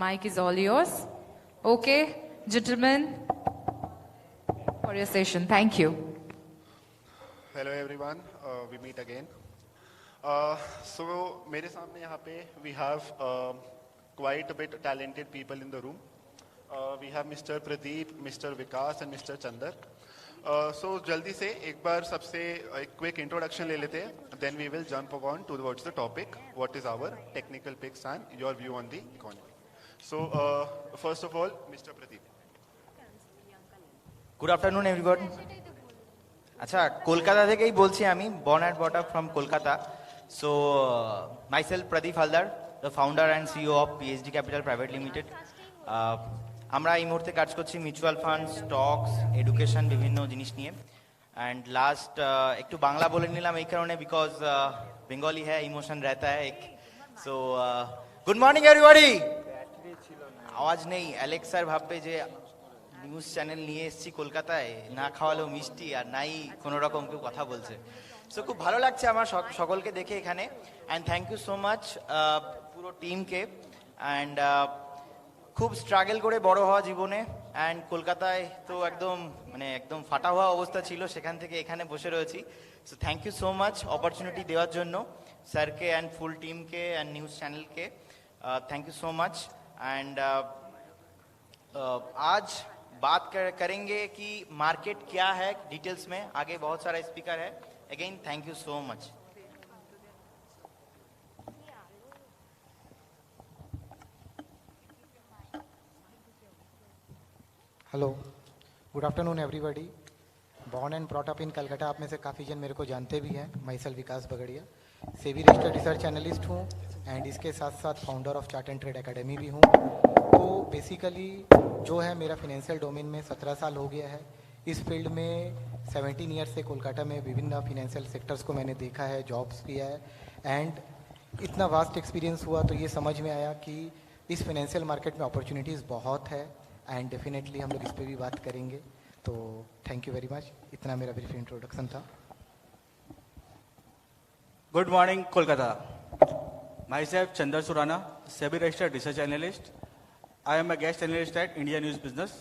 mic is all yours. Okay, gentlemen, for your session. Thank you. Hello everyone, we meet again. So मेरे सामने यहाँ पे we have quite a bit talented people in the room. We have Mr. Pradeep, Mr. Vikas and Mr. Chandar. So जल्दी से एक बार सबसे एक quick introduction ले लेते हैं. Then we will jump on towards the topic. What is our technical picks and your view on the economy. So first of all, Mr. Pradeep. Good afternoon everyone. আচ্ছা কলকাতা থেকেই বলছি আমি, born and brought up from Kolkata. So myself Pradeep Haldar, the founder and CEO of PhD Capital Private Limited. আমরা এই মুহূর্তে কাজ করছি mutual fund, stocks, education, বিভিন্ন জিনিস নিয়ে। অ্যান্ড লাস্ট একটু বাংলা বলে নিলাম এই কারণে বিকজ বেঙ্গলি হ্যাঁ ইমোশন रहता है एक। So good morning everybody. আওয়াজ নেই, অ্যালেক্স স্যার ভাববে যে নিউজ চ্যানেল নিয়ে এসেছি কলকাতায়, না খাওয়ালেও মিষ্টি আর নাই কোনো রকম কেউ কথা বলছে। সো খুব ভালো লাগছে আমার সকলকে দেখে এখানে। And thank you so much পুরো টিমকে। অ্যান্ড খুব স্ট্রাগল করে বড় হওয়া জীবনে, অ্যান্ড কলকাতায় তো একদম মানে একদম ফাটা হওয়া অবস্থা ছিল, সেখান থেকে এখানে বসে রয়েছি। So thank you so much opportunity দেওয়ার জন্য স্যারকে অ্যান্ড ফুল টিমকে অ্যান্ড নিউজ চ্যানেলকে thank you so much. And आज बात करेंगे कि मार्केट क्या है डिटेल्स में, आगे बहुत सारा स्पीकर है। Again thank you so much. Hello, good afternoon everybody. Born and brought up in Calcutta, आप में से काफ़ी जन मेरे को जानते भी हैं। Myself Vikas Bagadia, SEBI registered research analyst हूँ एंड इसके साथ साथ founder of chart and trade academy भी हूँ। तो बेसिकली जो है मेरा फिनेंशियल डोमेन में 17 साल हो गया है। इस फील्ड में 17 ईयर्स से कोलकाता में विभिन्न फिनेंशियल सेक्टर्स को मैंने देखा है, जॉब्स किया है। एंड इतना वास्ट एक्सपीरियंस हुआ तो ये समझ में आया कि इस फिनेंशियल मार्केट में अपॉर्चुनिटीज़ बहुत है एंड डेफिनेटली हम लोग इस पर भी बात करेंगे। तो थैंक यू वेरी मच। इतना मेरा ब्रीफ इंट्रोडक्शन था। Good morning Kolkata. Myself Chandar Surana, SEBI registered research analyst. I am a guest analyst at India News Business.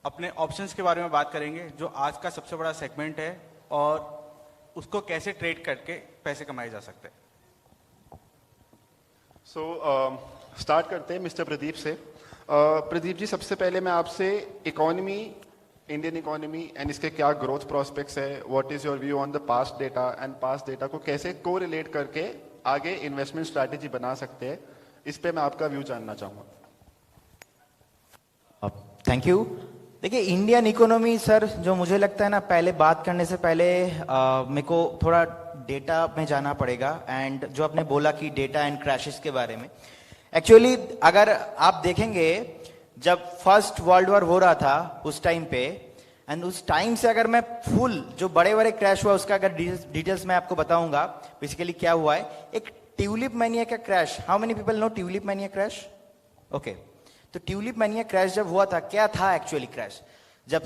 अपने ऑप्शंस के बारे में बात करेंगे जो आज का सबसे बड़ा सेगमेंट है और उसको कैसे ट्रेड करके पैसे कमाए जा सकते हैं। सो स्टार्ट करते हैं मिस्टर प्रदीप से। प्रदीप जी, सबसे पहले मैं आपसे इकोनॉमी, इंडियन इकोनॉमी एंड इसके क्या ग्रोथ प्रोस्पेक्ट्स है, what is your view on the past data and past data को कैसे कोरिलेट करके आगे इन्वेस्टमेंट स्ट्रैटेजी बना सकते हैं, इस पे मैं आपका व्यू जानना चाहूँगा। Thank you. देखिए इंडियन इकोनॉमी सर, जो मुझे लगता है ना, पहले बात करने से पहले मेरे को थोड़ा डेटा में जाना पड़ेगा। एंड जो आपने बोला कि डेटा एंड क्रैशेस के बारे में, एक्चुअली अगर आप देखेंगे जब फर्स्ट वर्ल्ड वॉर हो रहा था उस टाइम पे, एंड उस टाइम से अगर मैं फुल जो बड़े बड़े क्रैश हुआ उसका अगर डिटेल्स मैं आपको बताऊंगा बेसिकली क्या हुआ है। एक ट्यूलिप मैनिया का crash, how many people know tulip mania crash? Okay, तो ट्यूलिप मैनिया क्रैश जब हुआ था, क्या था एक्चुअली क्रैश? जब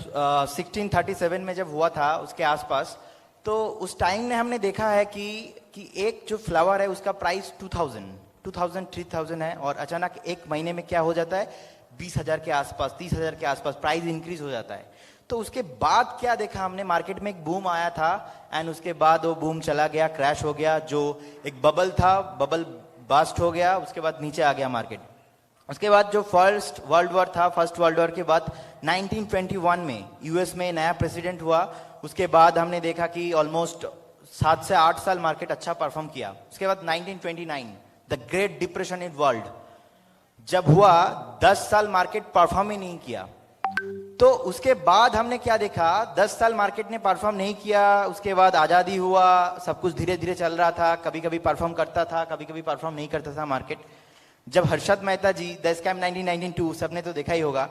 1637 में जब हुआ था उसके आसपास, तो उस टाइम ने हमने देखा है कि एक जो फ्लावर है उसका प्राइस 2000, 3000 है, और अचानक एक महीने में क्या हो जाता है 20,000 के आसपास, 30,000 के आसपास प्राइस इंक्रीज हो जाता है। तो उसके बाद क्या देखा हमने, मार्केट में एक बूम आया था एंड उसके बाद वो बूम चला गया, क्रैश हो गया। जो एक बबल था, बबल बास्ट हो गया, उसके बाद नीचे आ गया मार्केट। उसके बाद जो फर्स्ट वर्ल्ड वॉर था, फर्स्ट वर्ल्ड वॉर के बाद 1921 में यूएस में नया प्रेसिडेंट हुआ। उसके बाद हमने देखा कि ऑलमोस्ट 7 से 8 साल मार्केट अच्छा परफॉर्म किया। उसके बाद 1929 the great depression in world जब हुआ, 10 साल मार्केट परफॉर्म ही नहीं किया। तो उसके बाद हमने क्या देखा, 10 साल मार्केट ने परफॉर्म नहीं किया। उसके बाद आजादी हुआ, सब कुछ धीरे धीरे चल रहा था, कभी कभी परफॉर्म करता था, कभी कभी परफॉर्म नहीं करता था मार्केट। जब हर्षद मेहता जी, द स्कैम 1992 सबने तो देखा ही होगा,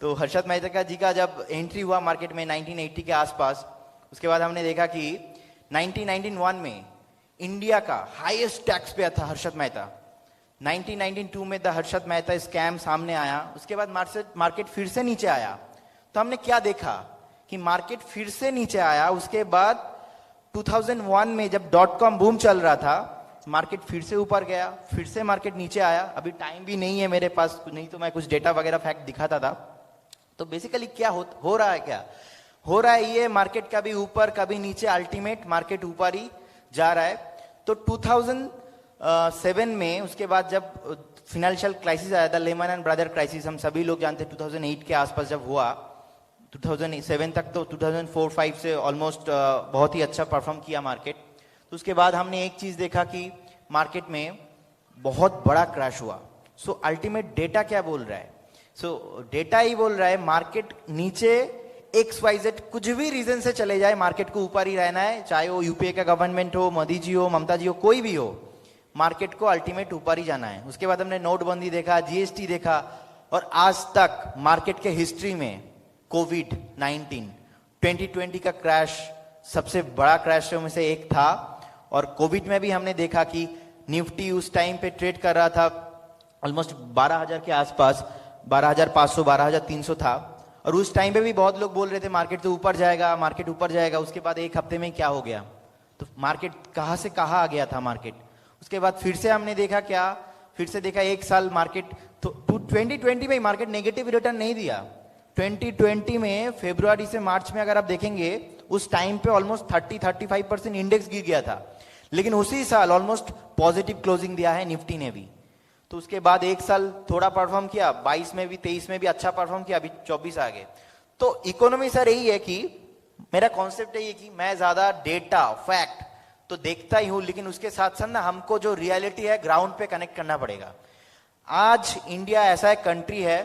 तो हर्षद मेहता जी का जब एंट्री हुआ मार्केट में 1980 के आसपास, उसके बाद हमने देखा कि 1991 में इंडिया का हाईएस्ट टैक्स पेयर था हर्षद मेहता। 1992 में द हर्षद मेहता स्कैम सामने आया। उसके बाद मार्केट फिर से नीचे आया। तो हमने क्या देखा कि मार्केट फिर से नीचे आया। उसके बाद 2001 में जब .com बूम चल रहा था, मार्केट फिर से ऊपर गया, फिर से मार्केट नीचे आया। अभी टाइम भी नहीं है मेरे पास, नहीं तो मैं कुछ डेटा वगैरह फैक्ट दिखाता था। तो बेसिकली क्या हो रहा है, क्या हो रहा है, ये मार्केट कभी ऊपर कभी नीचे, अल्टीमेट मार्केट ऊपर ही जा रहा है। तो 2007 में उसके बाद जब फाइनेंशियल क्राइसिस आया था, लेमन एंड ब्रदर क्राइसिस, हम सभी लोग जानते हैं 2008 के आसपास जब हुआ, 2007 तक तो 2004-05 से ऑलमोस्ट बहुत ही अच्छा परफॉर्म किया मार्केट। तो उसके बाद हमने एक चीज देखा कि मार्केट में बहुत बड़ा क्रैश हुआ। सो अल्टीमेट डेटा क्या बोल रहा है? सो डेटा ही बोल रहा है मार्केट नीचे XYZ कुछ भी रीजन से चले जाए, मार्केट को ऊपर ही रहना है, चाहे वो यूपीए का गवर्नमेंट हो, मोदी जी हो, ममता जी हो, कोई भी हो, मार्केट को अल्टीमेट ऊपर ही जाना है। उसके बाद हमने नोटबंदी देखा, जीएसटी देखा, और आज तक मार्केट के हिस्ट्री में कोविड-19 2020 का क्रैश सबसे बड़ा क्रैश में से एक था। और कोविड में भी हमने देखा कि निफ्टी उस टाइम पे ट्रेड कर रहा था ऑलमोस्ट 12,000 के आसपास, 12,500 12,300 था। और उस टाइम पे भी बहुत लोग बोल रहे थे मार्केट तो ऊपर जाएगा, मार्केट ऊपर जाएगा। उसके बाद एक हफ्ते में क्या हो गया, तो मार्केट कहां से कहां आ गया था मार्केट। उसके बाद फिर से हमने देखा क्या, फिर से देखा एक साल मार्केट तो 2020 में मार्केट नेगेटिव रिटर्न नहीं दिया। 2020 में फरवरी से मार्च में अगर आप देखेंगे, उस टाइम पे ऑलमोस्ट 30-35% इंडेक्स गिर गया था, लेकिन उसी साल ऑलमोस्ट पॉजिटिव क्लोजिंग दिया है निफ्टी ने भी। तो उसके बाद एक साल थोड़ा परफॉर्म किया, 22 में भी 23 में भी अच्छा परफॉर्म किया, अभी 24 आ गए। तो इकोनॉमी सर यही है कि मेरा कॉन्सेप्ट है ये कि मैं ज्यादा डेटा फैक्ट तो देखता ही हूं, लेकिन उसके साथ साथ ना हमको जो रियलिटी है ग्राउंड पे कनेक्ट करना पड़ेगा। आज इंडिया ऐसा एक कंट्री है,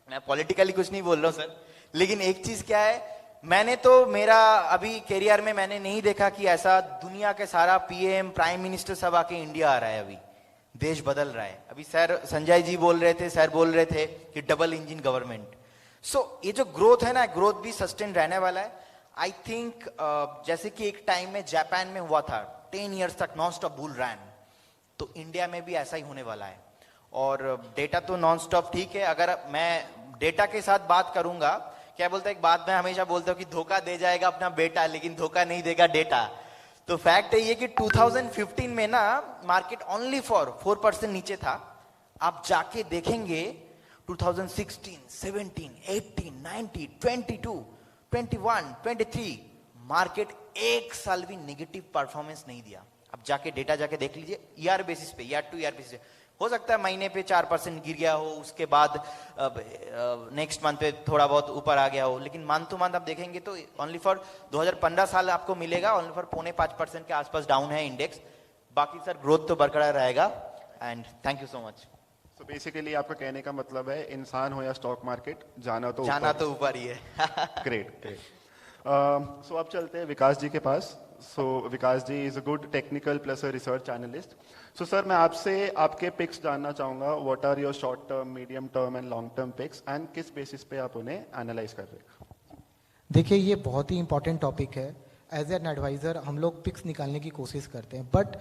मैं पॉलिटिकली कुछ नहीं बोल रहा हूं सर, लेकिन एक चीज क्या है, मैंने तो मेरा अभी करियर में मैंने नहीं देखा कि ऐसा दुनिया के सारा पीएम प्राइम मिनिस्टर सब आके इंडिया आ रहा है। अभी देश बदल रहा है। अभी सर संजय जी बोल रहे थे, सर बोल रहे थे कि डबल इंजन गवर्नमेंट। सो ये जो ग्रोथ है ना, ग्रोथ भी सस्टेन रहने वाला है। आई थिंक जैसे कि एक टाइम में जापान में हुआ था 10 इयर्स तक नॉन स्टॉप बुल रन, तो इंडिया में भी ऐसा ही होने वाला है। और डेटा तो नॉन स्टॉप ठीक है, अगर मैं डेटा के साथ बात करूंगा, क्या बोलता है, एक बात मैं हमेशा बोलता हूं कि धोखा दे जाएगा अपना बेटा, लेकिन धोखा नहीं देगा डेटा। तो फैक्ट है ये कि 2015 में ना मार्केट ओनली फॉर 4% नीचे था। आप जाके देखेंगे 2016, 17, 18, 19, 22, 21, 23 मार्केट एक साल भी नेगेटिव परफॉर्मेंस नहीं दिया। आप जाके डेटा जाके देख लीजिए, ईयर बेसिस पे, ईयर टू ईयर बेसिस पे। हो सकता है महीने पे 4% गिर गया हो, उसके बाद नेक्स्ट मंथ पे थोड़ा बहुत ऊपर आ गया हो, लेकिन मंथ टू मंथ आप देखेंगे तो ओनली फॉर 2015 साल आपको मिलेगा, ओनली फॉर 4.5% के आसपास डाउन है इंडेक्स। बाकी सर ग्रोथ तो बरकरार रहेगा। And thank you so much. So basically आपका कहने का मतलब है इंसान हो या स्टॉक मार्केट, जाना तो ऊपर ही है। Great great. सो अब चलते हैं विकास जी के पास। So Vikas ji is a good technical plus a research analyst. So sir मैं आपसे आपके पिक्स जानना चाहूंगा, what are your short term, medium term and long term picks, and किस बेसिस पे आप उन्हें एनालाइज कर रहे हैं? देखिए ये बहुत ही इंपॉर्टेंट टॉपिक है। एज एन एडवाइज़र हम लोग पिक्स निकालने की कोशिश करते हैं, बट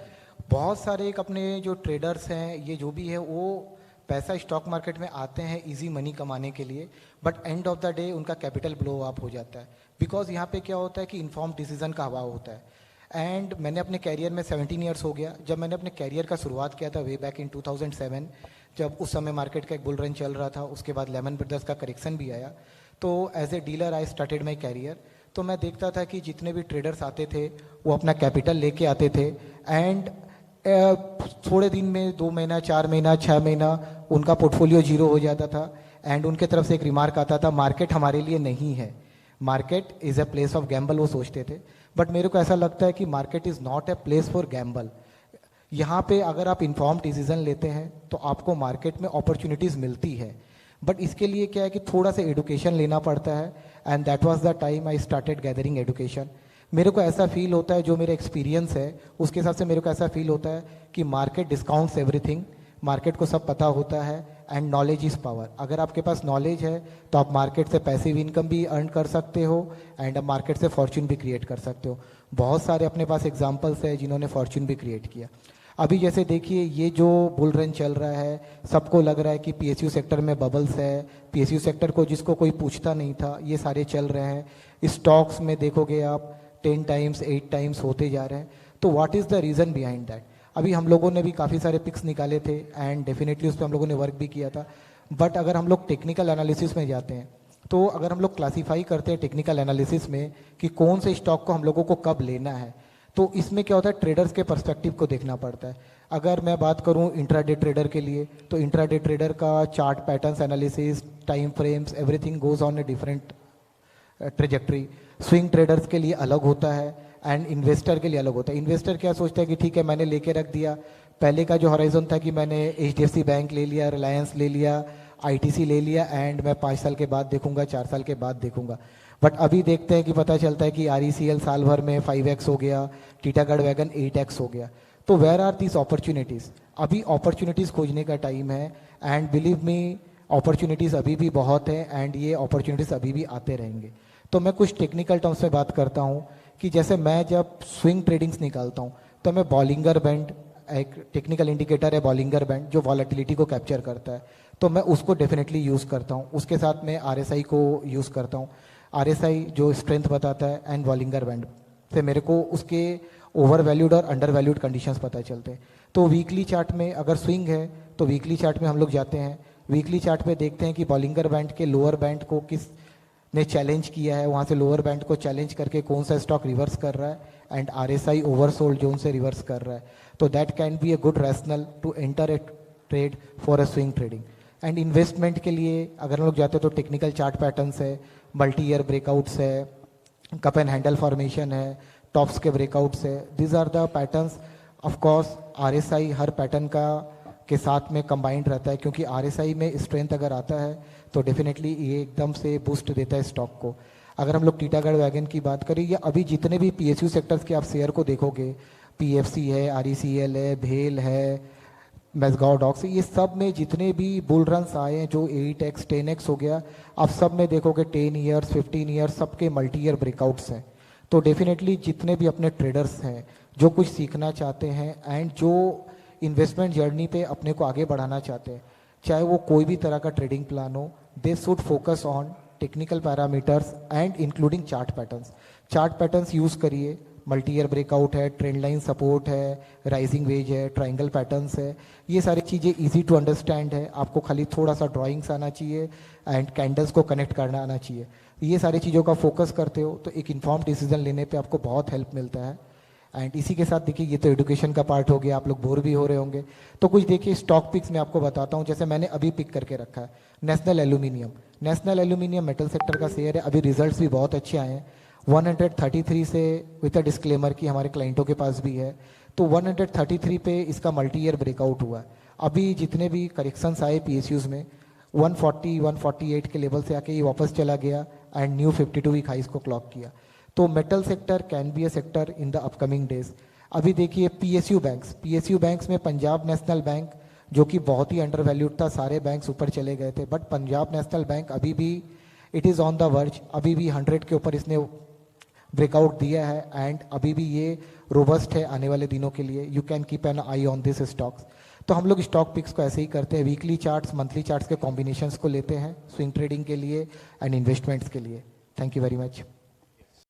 बहुत सारे एक अपने जो ट्रेडर्स हैं, ये जो भी है, वो पैसा स्टॉक मार्केट में आते हैं इजी मनी कमाने के लिए, but end of the day उनका कैपिटल ब्लो अप हो जाता है। बिकॉज यहाँ पे क्या होता है कि इन्फॉर्म डिसीजन का अभाव होता है। एंड मैंने अपने कैरियर में 17 ईयर्स हो गया। जब मैंने अपने कैरियर का शुरुआत किया था वे बैक इन 2007, जब उस समय मार्केट का एक बुल रन चल रहा था, उसके बाद लेमन ब्रदर्स का करेक्शन भी आया, तो as a dealer I started my career. तो मैं देखता था कि जितने भी ट्रेडर्स आते थे वो अपना कैपिटल लेके आते थे, एंड थोड़े दिन में 2 महीना, 4 महीना, 6 महीना उनका पोर्टफोलियो जीरो हो जाता था। एंड उनके तरफ से एक रिमार्क आता था, मार्केट हमारे लिए नहीं है, market is a place of Gamble, वो सोचते थे। बट मेरे को ऐसा लगता है कि market is not a place for Gamble. यहाँ पे अगर आप इन्फॉर्म डिसीजन लेते हैं तो आपको मार्केट में अपॉर्चुनिटीज़ मिलती है, बट इसके लिए क्या है कि थोड़ा सा एडुकेशन लेना पड़ता है। And that was the time I started gathering education. मेरे को ऐसा फील होता है, जो मेरा एक्सपीरियंस है उसके हिसाब से मेरे को ऐसा फील होता है कि मार्केट डिस्काउंट्स एवरीथिंग, मार्केट को सब पता होता है, एंड नॉलेज इज़ पावर। अगर आपके पास नॉलेज है तो आप मार्केट से पैसिव इनकम भी अर्न कर सकते हो, एंड आप मार्केट से फॉर्चून भी क्रिएट कर सकते हो। बहुत सारे अपने पास एग्जाम्पल्स है जिन्होंने फॉर्चून भी क्रिएट किया। अभी जैसे देखिए ये जो बुल रन चल रहा है, सबको लग रहा है कि पीएसयू सेक्टर में बबल्स है, पीएसयू सेक्टर को जिसको कोई पूछता नहीं था, ये सारे चल रहे हैं। स्टॉक्स में देखोगे आप 10 टाइम्स 8 टाइम्स होते जा रहे हैं। तो what is the reason behind that? अभी हम लोगों ने भी काफ़ी सारे पिक्स निकाले थे एंड डेफिनेटली उस पर हम लोगों ने वर्क भी किया था, बट अगर हम लोग टेक्निकल एनालिसिस में जाते हैं तो अगर हम लोग क्लासीफाई करते हैं टेक्निकल एनालिसिस में कि कौन से स्टॉक को हम लोगों को कब लेना है, तो इसमें क्या होता है, ट्रेडर्स के पर्सपेक्टिव को देखना पड़ता है। अगर मैं बात करूं इंट्राडे ट्रेडर के लिए, तो इंट्राडे ट्रेडर का chart patterns analysis, time frames, everything goes on a different trajectory. Swing traders के लिए अलग होता है एंड इन्वेस्टर के लिए अलग होता है। इन्वेस्टर क्या सोचता है कि ठीक है मैंने लेके रख दिया, पहले का जो हॉराइजन था कि मैंने HDFC बैंक ले लिया, रिलायंस ले लिया, ITC ले लिया एंड मैं 5 साल के बाद देखूंगा, 4 साल के बाद देखूंगा। बट अभी देखते हैं कि पता चलता है कि RECL साल भर में 5x हो गया, टीटागढ़ वैगन 8x हो गया। तो वेयर आर दिस अपॉर्चुनिटीज़? अभी अपॉर्चुनिटीज़ खोजने का टाइम है एंड बिलीव मी अपॉर्चुनिटीज़ अभी भी बहुत है एंड ये अपॉर्चुनिटीज़ अभी भी आते रहेंगे। तो मैं कुछ टेक्निकल टर्म्स में बात करता हूँ कि जैसे मैं जब स्विंग ट्रेडिंग्स निकालता हूँ तो मैं बॉलिंगर बैंड, एक टेक्निकल इंडिकेटर है बॉलिंगर बैंड जो वॉलेटिलिटी को कैप्चर करता है, तो मैं उसको डेफिनेटली यूज़ करता हूँ। उसके साथ मैं RSI को यूज़ करता हूँ। RSI जो स्ट्रेंथ बताता है एंड बॉलिंगर बैंड से मेरे को उसके ओवर वैल्यूड और अंडर वैल्यूड कंडीशंस पता चलते हैं। तो वीकली चार्ट में अगर स्विंग है तो वीकली चार्ट में हम लोग जाते हैं, वीकली चार्ट पे देखते हैं कि बॉलिंगर बैंड के लोअर बैंड को किस ने चैलेंज किया है, वहाँ से लोअर बैंड को चैलेंज करके कौन सा स्टॉक रिवर्स कर रहा है एंड RSI ओवरसोल्ड जोन से रिवर्स कर रहा है। तो that can be a good rational to enter a trade for a swing trading. And investment के लिए अगर हम लोग जाते हैं तो टेक्निकल चार्ट पैटर्न्स है, मल्टी ईयर ब्रेकआउट्स है, कप एंड हैंडल फॉर्मेशन है, टॉप्स के ब्रेकआउट्स है। These are the patterns. Of course RSI हर पैटर्न का के साथ में कंबाइंड रहता है, क्योंकि RSI में स्ट्रेंथ अगर आता है तो डेफिनेटली ये एकदम से बूस्ट देता है स्टॉक को। अगर हम लोग टीटागढ़ वैगन की बात करें या अभी जितने भी PSU सेक्टर्स के आप शेयर को देखोगे, PFC है, RECL है, भेल है, मैसगांव डॉक्स, ये सब में जितने भी बुल रन्स आए हैं जो 8x 10x हो गया, आप सब में देखोगे 10 ईयर्स 15 ईयर्स सबके मल्टी ईयर ब्रेकआउट्स हैं। तो डेफिनेटली जितने भी अपने ट्रेडर्स हैं जो कुछ सीखना चाहते हैं एंड जो इन्वेस्टमेंट जर्नी पे अपने को आगे बढ़ाना चाहते हैं, चाहे वो कोई भी तरह का ट्रेडिंग प्लान हो, they should focus on technical parameters and including chart patterns. Chart patterns use करिए, मल्टी ईयर ब्रेकआउट है, ट्रेंड लाइन सपोर्ट है, राइजिंग वेज है, ट्राइंगल पैटर्न्स है, ये सारी चीज़ें इजी टू अंडरस्टैंड है। आपको खाली थोड़ा सा ड्राइंग्स आना चाहिए एंड कैंडल्स को कनेक्ट करना आना चाहिए। ये सारी चीज़ों का फोकस करते हो तो एक इन्फॉर्म डिसीजन लेने पे आपको बहुत हेल्प मिलता है। एंड इसी के साथ देखिए ये तो एजुकेशन का पार्ट हो गया, आप लोग बोर भी हो रहे होंगे तो कुछ देखिए स्टॉक पिक्स मैं आपको बताता हूँ। जैसे मैंने अभी पिक करके रखा है national aluminium. National aluminium metal sector का शेयर है, अभी रिजल्ट्स भी बहुत अच्छे आए हैं। 133 से विद अ डिस्क्लेमर कि हमारे क्लाइंटों के पास भी है, तो 133 पे इसका मल्टी ईयर ब्रेकआउट हुआ। अभी जितने भी करेक्शंस आए PSUs में 140 148 के लेवल से आके ये वापस चला गया एंड न्यू 52 वीक हाइस को क्लॉक किया। तो metal sector can be A sector in the upcoming days. अभी देखिए PSU बैंक्स में पंजाब नेशनल बैंक जो कि बहुत ही अंडर वैल्यूड था, सारे बैंक्स ऊपर चले गए थे, बट पंजाब नेशनल बैंक अभी भी it is on the verge, अभी भी 100 के ऊपर इसने ब्रेकआउट दिया है एंड अभी भी ये रोबस्ट है आने वाले दिनों के लिए। You can keep an I on this stocks. तो हम लोग स्टॉक पिक्स को ऐसे ही करते हैं, वीकली चार्ट्स मंथली चार्ट्स के कॉम्बिनेशंस को लेते हैं स्विंग ट्रेडिंग के लिए एंड इन्वेस्टमेंट्स के लिए। Thank you very much.